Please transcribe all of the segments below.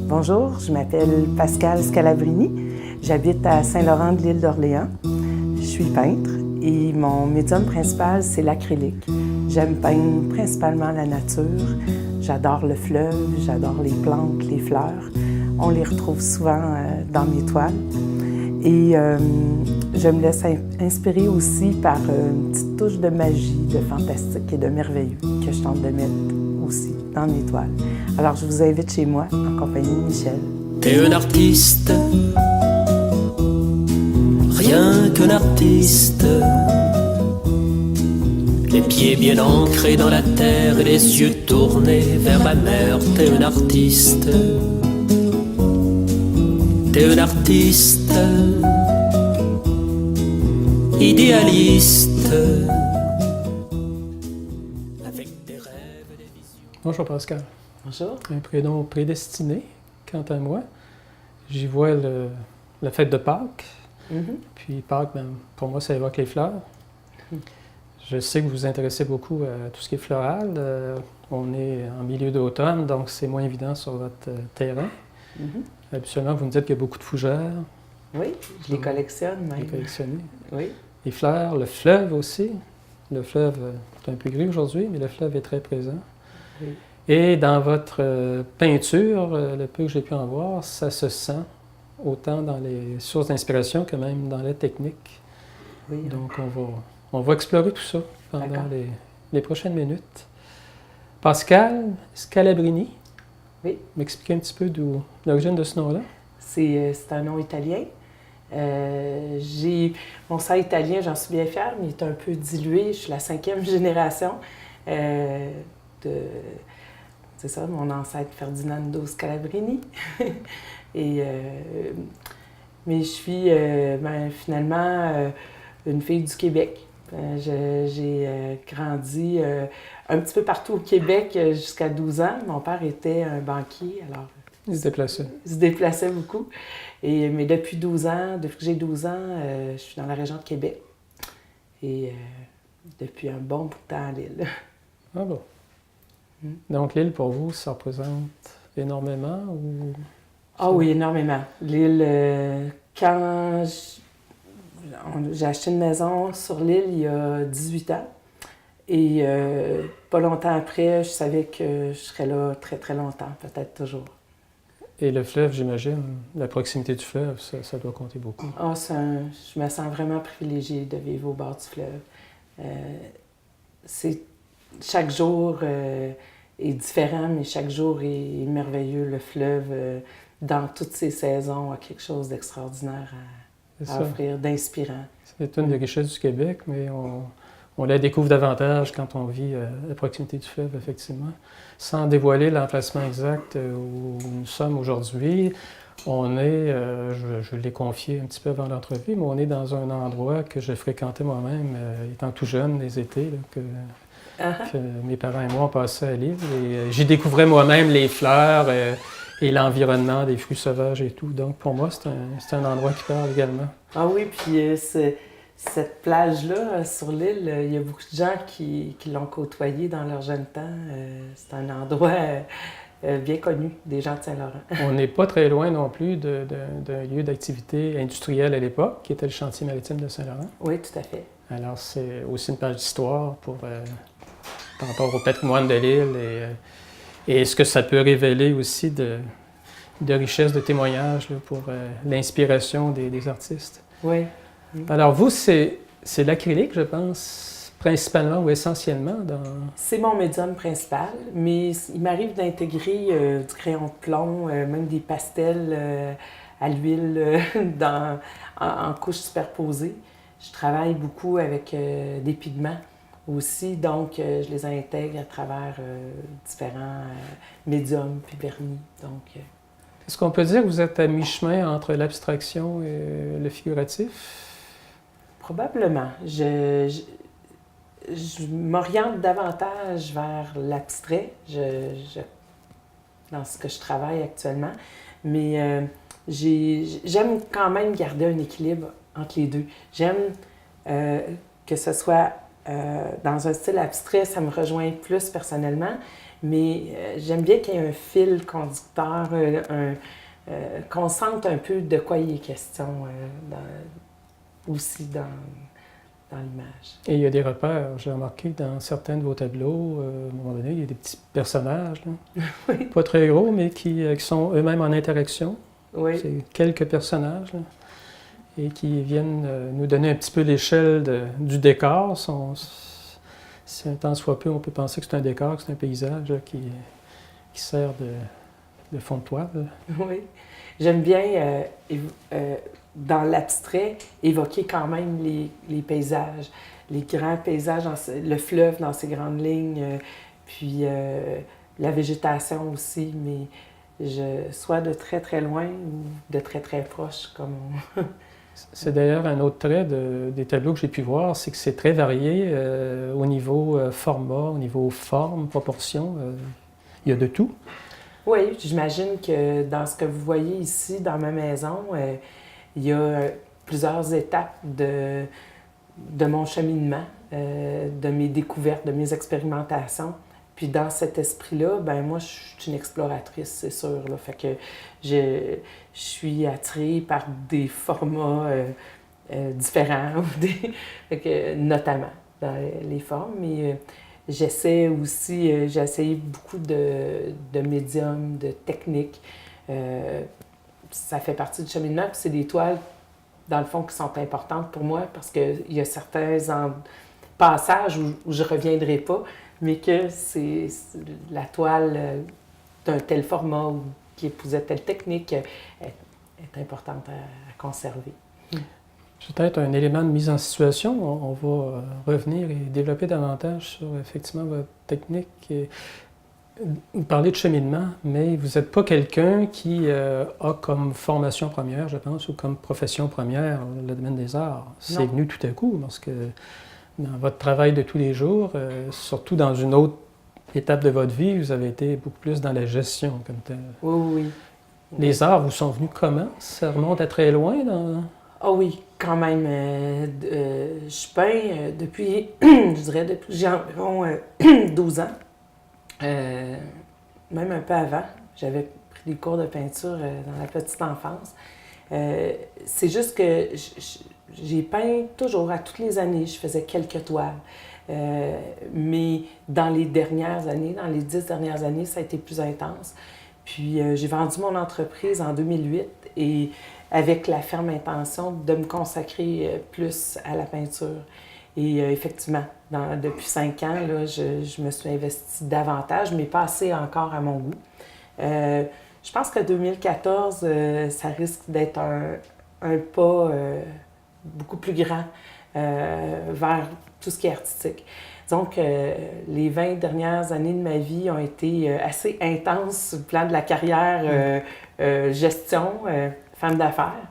Bonjour, je m'appelle Pascale Scalabrini. J'habite à Saint-Laurent de l'île d'Orléans. Je suis peintre et mon médium principal, c'est l'acrylique. J'aime peindre principalement la nature. J'adore le fleuve, j'adore les plantes, les fleurs. On les retrouve souvent dans mes toiles. Et je me laisse inspirer aussi par une petite touche de magie, de fantastique et de merveilleux que je tente de mettre aussi dans mes toiles. Alors je vous invite chez moi en compagnie de Michel. T'es un artiste, rien qu'un artiste. Les pieds bien ancrés dans la terre et les yeux tournés vers ma mère. T'es un artiste, t'es un artiste, idéaliste, avec des rêves et des visions. Bonjour Pascal. Bonjour. Un prénom prédestiné, quant à moi. J'y vois la fête de Pâques. Puis Pâques, ben, pour moi, ça évoque les fleurs. Je sais que vous vous intéressez beaucoup à tout ce qui est floral. On est en milieu d'automne, donc c'est moins évident sur votre terrain. Habituellement, vous me dites qu'il y a beaucoup de fougères. Oui, je les collectionne même. Les collectionnez. Oui. Les fleurs, le fleuve aussi. Le fleuve est un peu gris aujourd'hui, mais le fleuve est très présent. Oui. Et dans votre peinture, le peu que j'ai pu en voir, ça se sent autant dans les sources d'inspiration que même dans la technique. Oui. Donc on va explorer tout ça pendant les prochaines minutes. Pascal Scalabrini, Oui. m'expliquer un petit peu d'où l'origine de ce nom-là? C'est un nom italien. Mon sang italien, j'en suis bien fière, mais il est un peu dilué. Je suis la 5e génération c'est ça, mon ancêtre Ferdinando Scalabrini. Mais je suis finalement une fille du Québec. J'ai grandi un petit peu partout au Québec jusqu'à 12 ans. Mon père était un banquier, alors Il se déplaçait. il se déplaçait beaucoup. Mais depuis 12 ans, depuis que j'ai 12 ans, je suis dans la région de Québec. Et depuis un bon bout de temps à Lille. Ah bon. Donc l'île, pour vous, ça représente énormément ou... Ah oui, énormément. L'île, quand j'ai acheté une maison sur l'île il y a 18 ans, et pas longtemps après, je savais que je serais là très, très longtemps, peut-être toujours. Et le fleuve, j'imagine, la proximité du fleuve, ça doit compter beaucoup. Ah, je me sens vraiment privilégiée de vivre au bord du fleuve. Chaque jour est différent, mais chaque jour est merveilleux. Le fleuve, dans toutes ses saisons, a quelque chose d'extraordinaire à offrir, d'inspirant. C'est une des richesses du Québec, mais on la découvre davantage quand on vit à proximité du fleuve, effectivement. Sans dévoiler l'emplacement exact où nous sommes aujourd'hui, on est, je l'ai confié un petit peu avant l'entrevue, mais on est dans un endroit que je fréquentais moi-même, étant tout jeune, les étés, là, que mes parents et moi on passait à l'île. Et j'y découvrais moi-même les fleurs et l'environnement des fruits sauvages et tout. Donc pour moi, c'est un endroit qui parle également. Ah oui, puis cette plage-là, sur l'île, il y a beaucoup de gens qui l'ont côtoyée dans leur jeune temps. C'est un endroit bien connu des gens de Saint-Laurent. On n'est pas très loin non plus d'un lieu d'activité industrielle à l'époque, qui était le chantier maritime de Saint-Laurent. Oui, tout à fait. Alors c'est aussi une page d'histoire par rapport au patrimoine de l'île et ce que ça peut révéler aussi de richesse de témoignages là, pour l'inspiration des artistes. Oui. Alors vous, c'est l'acrylique, je pense, principalement ou essentiellement dans... C'est mon médium principal, mais il m'arrive d'intégrer du crayon de plomb, même des pastels à l'huile en couches superposées. Je travaille beaucoup avec des pigments aussi, donc je les intègre à travers différents médiums puis vernis. Est-ce qu'on peut dire que vous êtes à mi-chemin entre l'abstraction et le figuratif? Probablement. Je m'oriente davantage vers l'abstrait dans ce que je travaille actuellement, mais j'aime quand même garder un équilibre entre les deux. J'aime que ce soit dans un style abstrait, ça me rejoint plus personnellement, mais j'aime bien qu'il y ait un fil conducteur, qu'on sente un peu de quoi il est question aussi dans l'image. Et il y a des repères, j'ai remarqué dans certains de vos tableaux, à un moment donné, il y a des petits personnages, là, Oui. pas très gros, mais qui sont eux-mêmes en interaction. Oui. C'est quelques personnages, là, et qui viennent nous donner un petit peu l'échelle du décor. Si un temps soit peu, on peut penser que c'est un décor, que c'est un paysage là, qui sert de fond de toile. Oui. J'aime bien, dans l'abstrait, évoquer quand même les paysages, les grands paysages, le fleuve dans ses grandes lignes, puis la végétation aussi, mais soit de très très loin ou de très très proche, comme on... C'est d'ailleurs un autre trait des tableaux que j'ai pu voir, c'est que c'est très varié au niveau format, au niveau forme, proportion. Il y a de tout. Oui, j'imagine que dans ce que vous voyez ici, dans ma maison, il y a plusieurs étapes de mon cheminement, de mes découvertes, de mes expérimentations. Puis dans cet esprit-là, ben moi, je suis une exploratrice, c'est sûr. Là. Fait que je suis attirée par des formats différents, fait que, notamment dans les formes. Mais j'essaie aussi, j'ai essayé beaucoup de médiums, de techniques. Ça fait partie du cheminement, puis c'est des toiles, dans le fond, qui sont importantes pour moi parce qu'il y a certains passages où je ne reviendrai pas, mais que c'est la toile d'un tel format ou qui épousait telle technique est importante à conserver. Peut-être un élément de mise en situation. On va revenir et développer davantage sur effectivement votre technique. Vous parlez de cheminement, mais vous n'êtes pas quelqu'un qui a comme formation première, je pense, ou comme profession première le domaine des arts. C'est venu tout à coup parce que dans votre travail de tous les jours, surtout dans une autre étape de votre vie, vous avez été beaucoup plus dans la gestion comme tel. Oui. Les arts vous sont venus comment? Ça remonte à très loin? Ah oui, quand même. Je peins depuis, je dirais, depuis que j'ai environ 12 ans. Même un peu avant. J'avais pris des cours de peinture dans la petite enfance. C'est juste que j'ai peint toujours, à toutes les années, je faisais quelques toiles. Mais dans les dernières années, dans les 10 dernières années, ça a été plus intense. Puis j'ai vendu mon entreprise en 2008 et avec la ferme intention de me consacrer plus à la peinture. Et effectivement, depuis 5 ans, là, je me suis investie davantage, mais pas assez encore à mon goût. Je pense que 2014, ça risque d'être un pas beaucoup plus grand vers tout ce qui est artistique. Donc, les 20 dernières années de ma vie ont été assez intenses sur le plan de la carrière, gestion, femme d'affaires.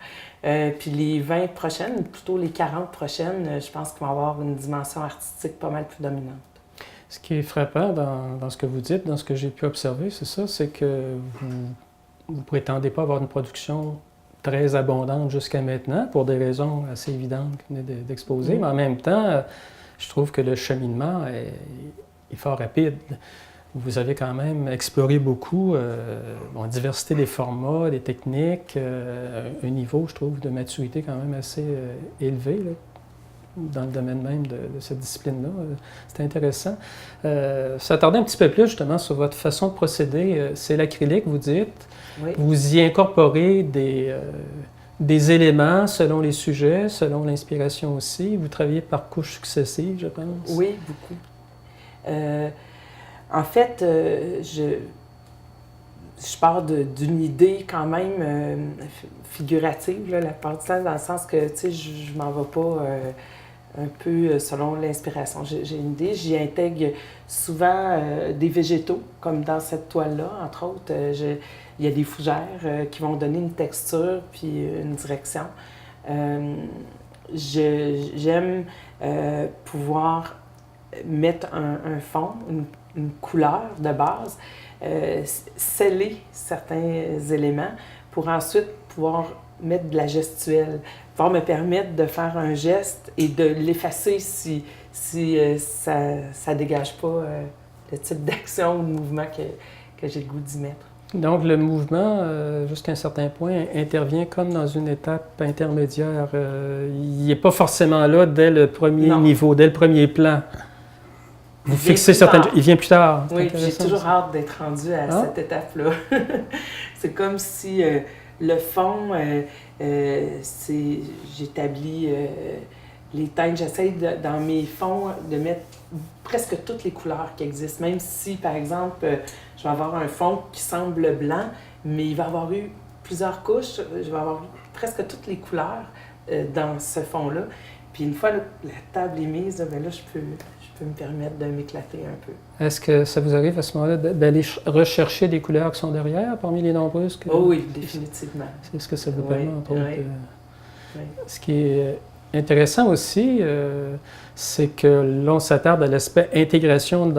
Puis les 20 prochaines, plutôt les 40 prochaines, je pense qu'ils vont avoir une dimension artistique pas mal plus dominante. Ce qui est frappant dans ce que vous dites, dans ce que j'ai pu observer, c'est ça, c'est que vous ne prétendez pas avoir une production très abondante jusqu'à maintenant, pour des raisons assez évidentes que vous venez d'exposer, mais en même temps, je trouve que le cheminement est fort rapide. Vous avez quand même exploré beaucoup, une diversité des formats, des techniques, un niveau, je trouve, de maturité quand même assez élevé là, dans le domaine même de cette discipline-là. C'est intéressant. S'attarder un petit peu plus justement sur votre façon de procéder, c'est l'acrylique, vous dites. Oui. Vous y incorporez des éléments selon les sujets, selon l'inspiration aussi. Vous travaillez par couches successives, je pense. Oui, beaucoup. En fait, je pars d'une idée quand même figurative, là, la part du temps, dans le sens que, tu sais, je m'en vais pas un peu selon l'inspiration. J'ai une idée, j'y intègre souvent des végétaux, comme dans cette toile-là, entre autres. Il y a des fougères qui vont donner une texture puis une direction. J'aime pouvoir mettre un fond, une couleur de base, sceller certains éléments pour ensuite pouvoir mettre de la gestuelle, pouvoir me permettre de faire un geste et de l'effacer si ça ne dégage pas le type d'action ou de mouvement que j'ai le goût d'y mettre. Donc, le mouvement, jusqu'à un certain point, intervient comme dans une étape intermédiaire. Il n'est pas forcément là dès le premier niveau, dès le premier plan. Vous fixez certaines... Il vient plus tard. Oui, puis j'ai toujours hâte d'être rendue à cette étape-là. C'est comme si le fond, j'établis les teintes. J'essaie dans mes fonds de mettre presque toutes les couleurs qui existent. Même si, par exemple, je vais avoir un fond qui semble blanc, mais il va y avoir eu plusieurs couches. Je vais avoir eu presque toutes les couleurs dans ce fond-là. Puis une fois la table est mise, là, je peux me permettre de m'éclater un peu. Est-ce que ça vous arrive à ce moment-là d'aller rechercher des couleurs qui sont derrière, parmi les nombreuses que... Oh oui, définitivement. C'est ce que ça vous permet, entre autres. Oui. Ce qui est intéressant aussi, c'est que l'on s'attarde à l'aspect intégration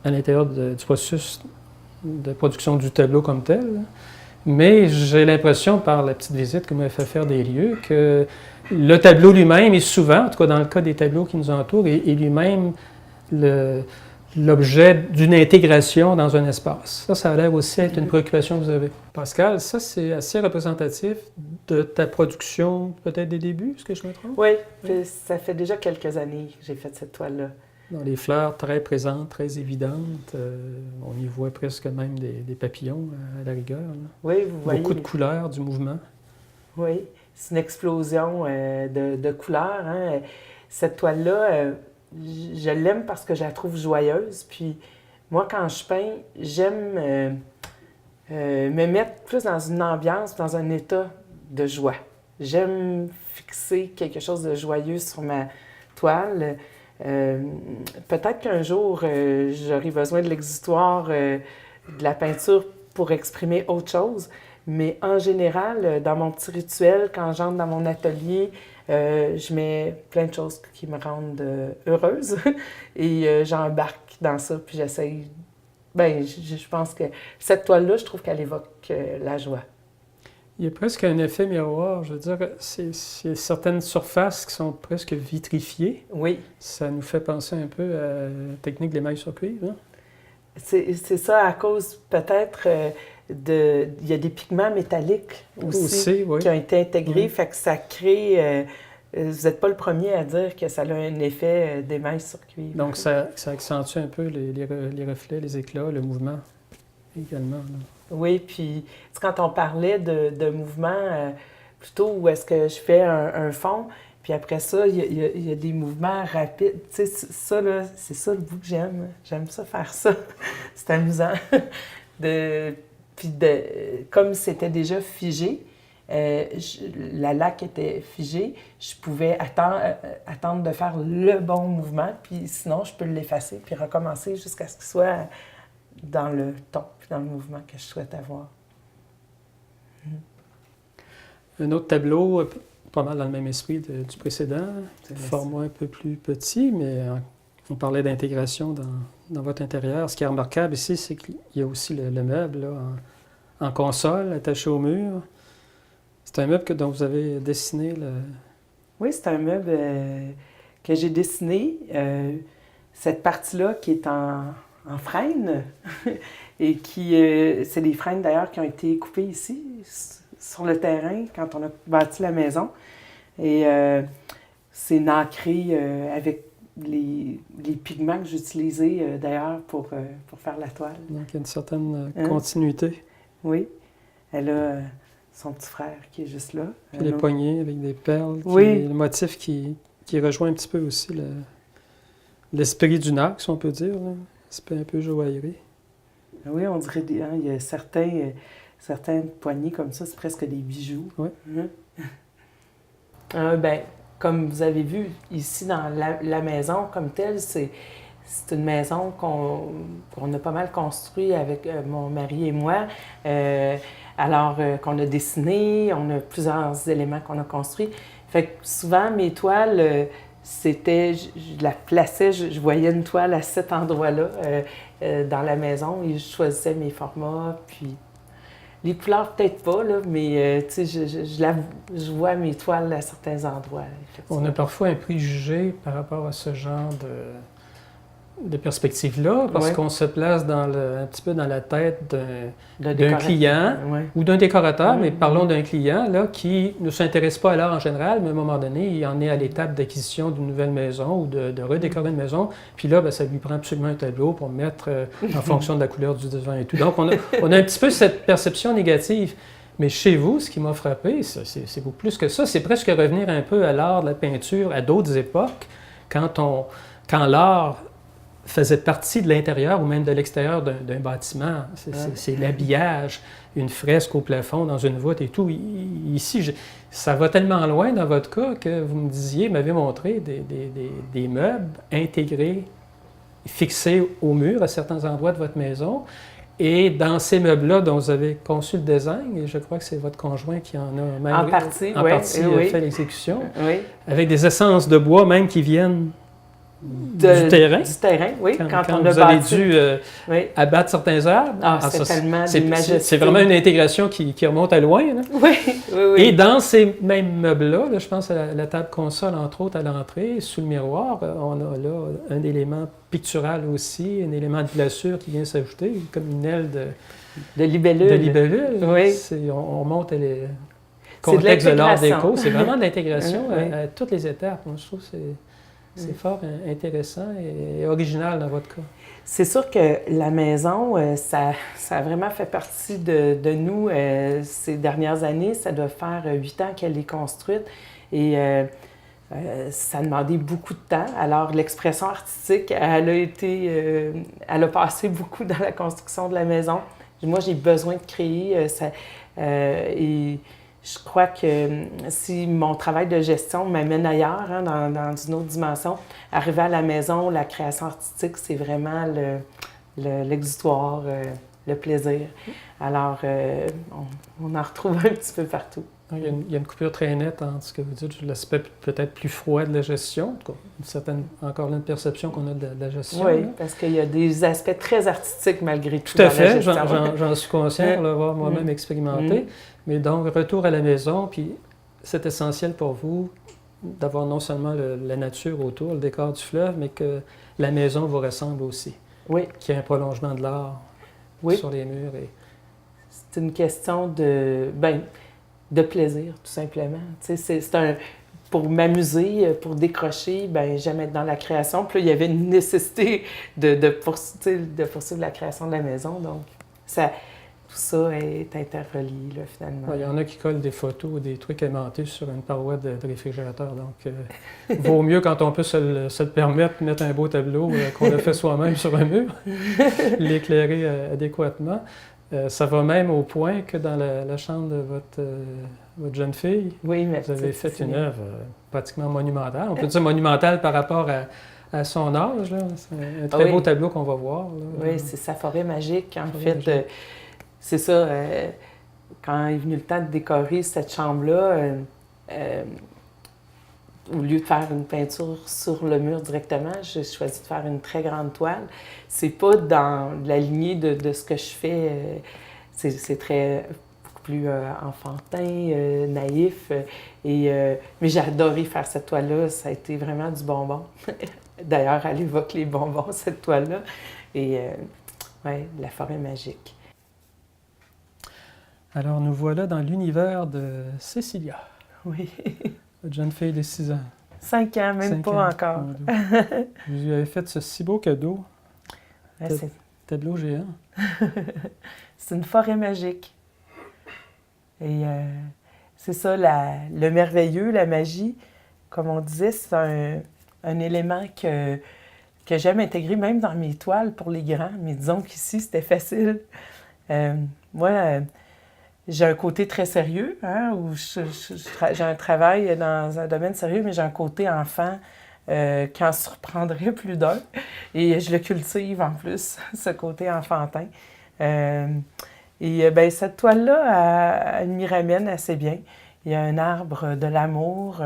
à l'intérieur du processus de production du tableau comme tel. Mais j'ai l'impression, par la petite visite que vous m'avez fait faire des lieux, que le tableau lui-même est souvent, en tout cas dans le cas des tableaux qui nous entourent, est lui-même l'objet d'une intégration dans un espace. Ça a l'air aussi être une préoccupation que vous avez. Pascal, ça c'est assez représentatif de ta production, peut-être des débuts, est-ce que je me trompe? Oui, ça fait déjà quelques années que j'ai fait cette toile-là. Dans les fleurs très présentes, très évidentes, on y voit presque même des papillons à la rigueur. Là. Oui, vous voyez. Beaucoup de couleurs, du mouvement. Oui, c'est une explosion de couleurs. Hein. Cette toile-là, je l'aime parce que je la trouve joyeuse. Puis moi, quand je peins, j'aime me mettre plus dans une ambiance, dans un état de joie. J'aime fixer quelque chose de joyeux sur ma toile. Peut-être qu'un jour, j'aurai besoin de l'exutoire de la peinture pour exprimer autre chose, mais en général, dans mon petit rituel, quand j'entre dans mon atelier, je mets plein de choses qui me rendent heureuse et j'embarque dans ça, puis j'essaye. Bien, je pense que cette toile-là, je trouve qu'elle évoque la joie. Il y a presque un effet miroir, je veux dire, c'est certaines surfaces qui sont presque vitrifiées. Oui. Ça nous fait penser un peu à la technique de l'émail sur cuivre. Hein? C'est ça à cause peut-être il y a des pigments métalliques aussi oui. qui ont été intégrés, Oui. fait que ça crée... vous n'êtes pas le premier à dire que ça a un effet d'émail sur cuivre. Donc ça accentue un peu les reflets, les éclats, le mouvement également. Là. Oui, puis quand on parlait de mouvement, plutôt où est-ce que je fais un fond, puis après ça, il y a des mouvements rapides. Tu sais, ça, là, c'est ça le bout que j'aime. J'aime ça faire ça. C'est amusant. Comme c'était déjà figé, la laque était figée, je pouvais attendre de faire le bon mouvement, puis sinon, je peux l'effacer, puis recommencer jusqu'à ce qu'il soit dans le ton, puis dans le mouvement que je souhaite avoir. Un autre tableau, pas mal dans le même esprit du précédent, format un peu plus petit, mais on parlait d'intégration dans votre intérieur. Ce qui est remarquable ici, c'est qu'il y a aussi le meuble là, en console, attaché au mur. C'est un meuble dont vous avez dessiné le... Oui, c'est un meuble que j'ai dessiné. Cette partie-là qui est en frêne et c'est des frênes d'ailleurs qui ont été coupées ici sur le terrain quand on a bâti la maison et c'est nacré avec les pigments que j'ai utilisés d'ailleurs pour faire la toile. Donc il y a une certaine continuité. Oui, elle a son petit frère qui est juste là. Puis les poignées avec des perles, oui. Le motif qui rejoint un petit peu aussi l'esprit du nacre, si on peut dire. Là. C'est un peu joaillerie. Oui, on dirait, il y a certains poignées comme ça, c'est presque des bijoux. Oui. Comme vous avez vu, ici dans la maison comme telle, c'est une maison qu'on a pas mal construite avec mon mari et moi. Alors qu'on a dessiné, on a plusieurs éléments qu'on a construits. Fait que souvent, mes toiles... je la plaçais, je voyais une toile à cet endroit-là dans la maison et je choisissais mes formats. Puis les couleurs, peut-être pas, là, mais je vois mes toiles à certains endroits. On a parfois un préjugé par rapport à ce genre de perspective-là, parce Ouais. qu'on se place un petit peu dans la tête d'un décorateur. client Ouais. ou d'un décorateur, mais Mhm. parlons d'un client là, qui ne s'intéresse pas à l'art en général, mais à un moment donné, il en est à l'étape d'acquisition d'une nouvelle maison ou de redécorer une maison. Puis là, ben, ça lui prend absolument un tableau pour mettre en fonction de la couleur du divan et tout. Donc, on a un petit peu cette perception négative. Mais chez vous, ce qui m'a frappé, c'est beaucoup plus que ça. C'est presque revenir un peu à l'art de la peinture à d'autres époques, quand l'art faisait partie de l'intérieur ou même de l'extérieur d'un bâtiment. C'est l'habillage, une fresque au plafond, dans une voûte et tout. Ici, ça va tellement loin dans votre cas que vous m'avez montré des meubles intégrés, fixés au mur à certains endroits de votre maison. Et dans ces meubles-là dont vous avez conçu le design, et je crois que c'est votre conjoint qui en a même En partie, partie fait l'exécution, Oui. avec des essences de bois même qui viennent du terrain. Du terrain, oui. Quand on a vous avez bâti. dû Oui. abattre certains arbres. Ah, c'est tellement des majestés. C'est vraiment une intégration qui remonte à loin. Là. Oui, oui, oui. Et dans ces mêmes meubles-là, je pense à la table console, entre autres, à l'entrée, sous le miroir, on a là un élément pictural aussi, un élément de glaçure qui vient s'ajouter, comme une aile de libellule. De libellule. Oui. On monte le C'est de contexte de l'art l'intégration. déco. C'est vraiment de l'intégration Oui. à toutes les étapes. Moi, je trouve que c'est fort intéressant et original dans votre cas. C'est sûr que la maison, ça a vraiment fait partie de nous ces dernières années. Ça doit faire 8 ans qu'elle est construite et ça a demandé beaucoup de temps. Alors, l'expression artistique, elle a passé beaucoup dans la construction de la maison. Moi, j'ai besoin de créer et je crois que si mon travail de gestion m'amène ailleurs, hein, dans une autre dimension, arriver à la maison, la création artistique, c'est vraiment l'exutoire, le plaisir. Alors, on en retrouve un petit peu partout. Il y a une coupure très nette entre ce que vous dites, l'aspect peut-être plus froid de la gestion, encore là, une perception qu'on a de la gestion. Oui, là. parce qu'il y a des aspects très artistiques malgré tout. Tout à dans la fait, gestion. j'en suis conscient pour l'avoir moi-même expérimenté. Mais donc, retour à la maison, puis c'est essentiel pour vous d'avoir non seulement la nature autour, le décor du fleuve, mais que la maison vous ressemble aussi. Oui. Qu'il y ait un prolongement de l'art sur les murs. C'est une question de plaisir, tout simplement. Pour m'amuser, pour décrocher, j'aime être dans la création. Puis là, il y avait une nécessité de poursuivre la création de la maison. Donc, tout ça est interrelié, là, finalement. Il y en a qui collent des photos ou des trucs aimantés sur une paroi de réfrigérateur. Donc, vaut mieux quand on peut se le permettre de mettre un beau tableau qu'on a fait soi-même sur un mur, l'éclairer adéquatement. Ça va même au point que dans la chambre de votre jeune fille, oui, vous avez fait une œuvre pratiquement monumentale. On peut dire monumentale par rapport à son âge. Là. C'est un très beau tableau qu'on va voir. Là. Oui, c'est sa forêt magique. En fait, c'est ça. Quand est venu le temps de décorer cette chambre-là, au lieu de faire une peinture sur le mur directement, j'ai choisi de faire une très grande toile. C'est pas dans la lignée de ce que je fais. C'est beaucoup plus enfantin, naïf. Mais j'ai adoré faire cette toile-là. Ça a été vraiment du bonbon. D'ailleurs, elle évoque les bonbons, cette toile-là. Et la forêt magique. Alors, nous voilà dans l'univers de Cécilia. Oui. Votre jeune fille de 6 ans. 5 ans, même 5 pas ans. encore. Vous lui avez fait ce si beau cadeau. Tableau géant. C'est une forêt magique. Et c'est ça, le merveilleux, la magie, comme on disait, c'est un élément que j'aime intégrer même dans mes toiles pour les grands. Mais disons qu'ici, c'était facile. Moi, j'ai un côté très sérieux, hein, où j'ai un travail dans un domaine sérieux, mais j'ai un côté enfant qui en surprendrait plus d'un. Et je le cultive en plus, ce côté enfantin. Cette toile-là, elle m'y ramène assez bien. Il y a un arbre de l'amour,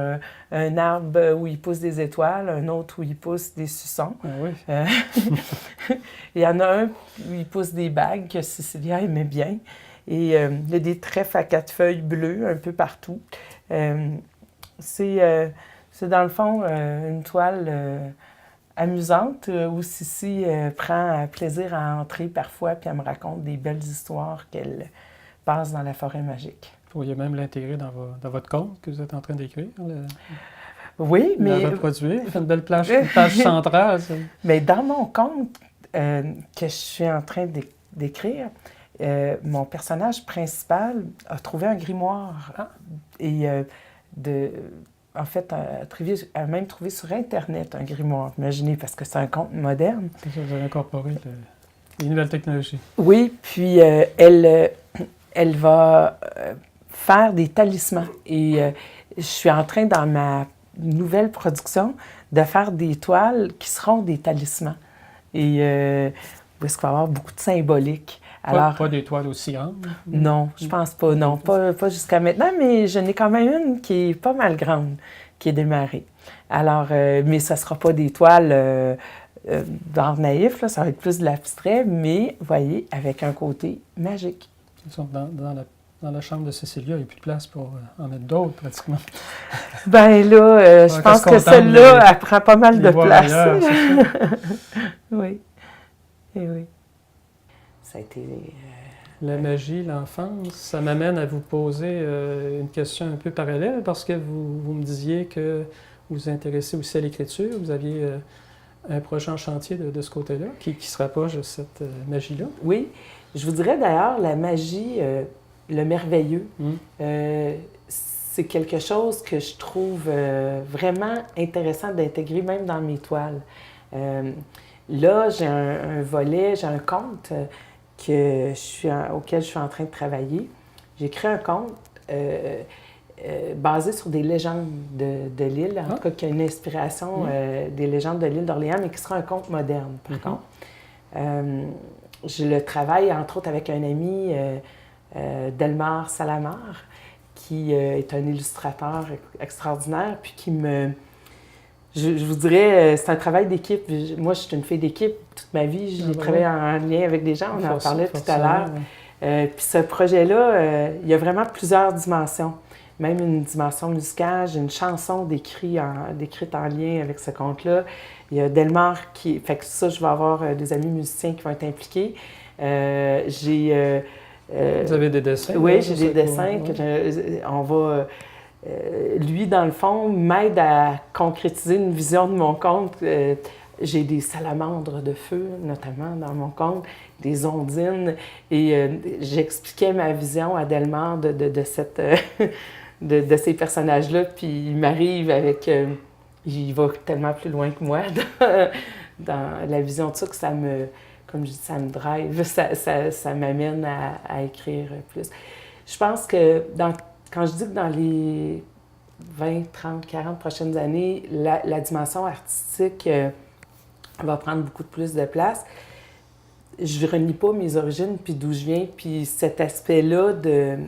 un arbre où il pousse des étoiles, un autre où il pousse des suçons. Ah oui. Il y en a un où il pousse des bagues que Cécilia aimait bien. Et il y a des trèfles à 4 feuilles bleues un peu partout. C'est dans le fond une toile amusante où Sissi prend plaisir à entrer parfois puis elle me raconte des belles histoires qu'elle passe dans la forêt magique. Vous pourriez même l'intégrer dans votre conte que vous êtes en train d'écrire, Oui, mais... La reproduire, faire une belle page centrale. Ça. Mais dans mon conte que je suis en train d'écrire, mon personnage principal a trouvé un grimoire et en fait, a même trouvé sur Internet un grimoire, imaginez, parce que c'est un conte moderne. Vous avez incorporé les nouvelles technologies. Oui, puis elle va faire des talismans. Et je suis en train, dans ma nouvelle production, de faire des toiles qui seront des talismans. Et où est-ce qu'il va y avoir beaucoup de symbolique. Alors, pas des toiles aussi grandes? Non, je pense pas, non. Pas jusqu'à maintenant, mais je n'ai quand même une qui est pas mal grande, qui est démarrée. Alors, mais ça ne sera pas des toiles d'art naïf, là, ça va être plus de l'abstrait, mais, vous voyez, avec un côté magique. Dans la chambre de Cécilia, il n'y a plus de place pour en mettre d'autres, pratiquement. Ben là, je pense que celle-là, elle prend pas mal de place. Ailleurs, Oui. Et oui. Ça a été... La magie, l'enfance, ça m'amène à vous poser une question un peu parallèle, parce que vous me disiez que vous vous intéressez aussi à l'écriture, vous aviez un projet en chantier de ce côté-là, qui se rapproche de cette magie-là. Oui, je vous dirais d'ailleurs, la magie, le merveilleux, c'est quelque chose que je trouve vraiment intéressant d'intégrer même dans mes toiles. Là, j'ai un volet, j'ai un conte auquel je suis en train de travailler. J'ai écrit un conte basé sur des légendes de l'île, en tout cas qui a une inspiration des légendes de l'île d'Orléans, mais qui sera un conte moderne, par contre. Je le travaille, entre autres, avec un ami, Delmar Salamar, qui est un illustrateur extraordinaire, puis qui me... Je vous dirais, c'est un travail d'équipe. Moi, je suis une fille d'équipe toute ma vie. J'ai travaillé en lien avec des gens, on en parlait tout à l'heure. Puis ce projet-là, il y a vraiment plusieurs dimensions. Même une dimension musicale. J'ai une chanson décrite en lien avec ce conte-là. Il y a Delmar qui... Fait que ça, je vais avoir des amis musiciens qui vont être impliqués. Vous avez des dessins? Oui, j'ai des dessins. On va... lui, dans le fond, m'aide à concrétiser une vision de mon conte. J'ai des salamandres de feu, notamment, dans mon conte, des ondines. Et j'expliquais ma vision à Delmar de ces personnages-là. Puis il m'arrive avec... il va tellement plus loin que moi dans la vision de ça que ça me... Comme je dis, ça me drive, ça m'amène à écrire plus. Je pense que quand je dis que dans les 20, 30, 40 prochaines années, la dimension artistique va prendre beaucoup plus de place, je ne renie pas mes origines, puis d'où je viens, puis cet aspect-là de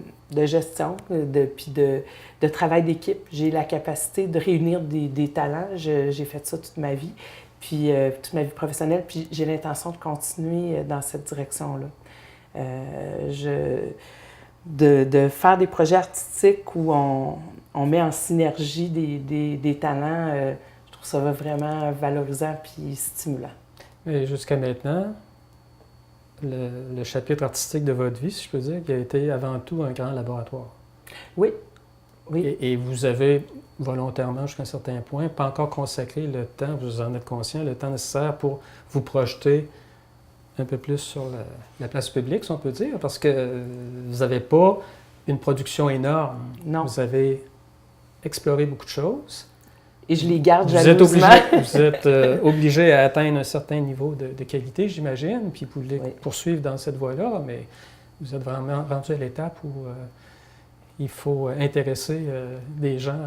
gestion, puis de travail d'équipe. J'ai la capacité de réunir des talents. J'ai fait ça toute ma vie, puis toute ma vie professionnelle, puis j'ai l'intention de continuer dans cette direction-là. De faire des projets artistiques où on met en synergie des talents, je trouve ça vraiment valorisant puis stimulant. Et jusqu'à maintenant, le chapitre artistique de votre vie, si je peux dire, qui a été avant tout un grand laboratoire. Oui. Oui. Et vous avez volontairement, jusqu'à un certain point, pas encore consacré le temps, vous en êtes conscient, le temps nécessaire pour vous projeter un peu plus sur la place publique, si on peut dire, parce que vous n'avez pas une production énorme. Non. Vous avez exploré beaucoup de choses. Et je les garde jalousement. Vous êtes obligé à atteindre un certain niveau de qualité, j'imagine, puis vous voulez poursuivre dans cette voie-là, mais vous êtes vraiment rendu à l'étape où il faut intéresser des gens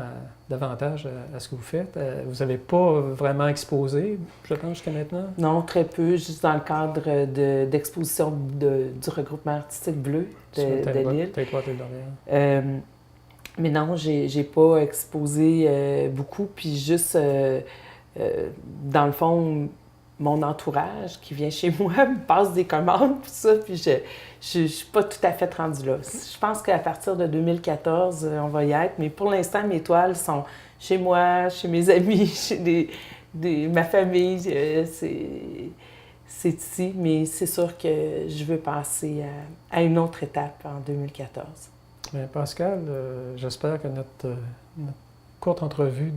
davantage à ce que vous faites. Vous n'avez pas vraiment exposé, je pense, jusqu'à maintenant? Non, très peu, juste dans le cadre d'exposition du regroupement artistique bleu de Lille. Mais non, j'ai pas exposé beaucoup, puis juste, dans le fond, mon entourage qui vient chez moi me passe des commandes, tout ça, puis je suis pas tout à fait rendue là. Je pense qu'à partir de 2014, on va y être, mais pour l'instant, mes toiles sont chez moi, chez mes amis, chez ma famille, c'est ici, mais c'est sûr que je veux passer à une autre étape en 2014. Bien, Pascal, j'espère que notre courte entrevue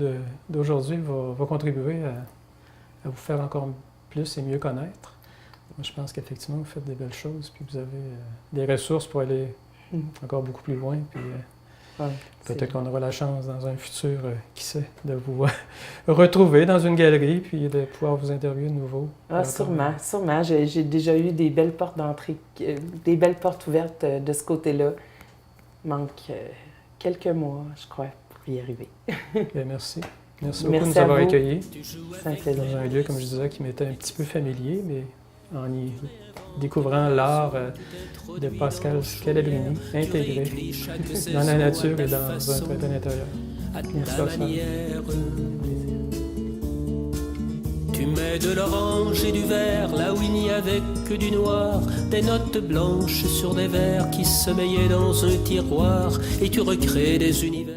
d'aujourd'hui va contribuer à vous faire encore plus et mieux connaître. Moi, je pense qu'effectivement, vous faites des belles choses, puis vous avez des ressources pour aller encore beaucoup plus loin. Puis, peut-être qu'on aura la chance dans un futur, qui sait, de vous retrouver dans une galerie puis de pouvoir vous interviewer de nouveau. Ah, sûrement. J'ai déjà eu des belles portes d'entrée, des belles portes ouvertes de ce côté-là. Il manque quelques mois, je crois, pour y arriver. Bien, merci. Merci beaucoup de nous avoir accueillis. Dans un lieu, comme je disais, qui m'était un petit peu familier, mais en y découvrant l'art de Pascal Scalabrini intégré dans la nature et dans un printemps intérieur. Merci à Tu mets de l'orange et du vert là où il n'y avait que du noir, des notes blanches sur des verres qui sommeillaient dans un tiroir, et tu recrées des univers.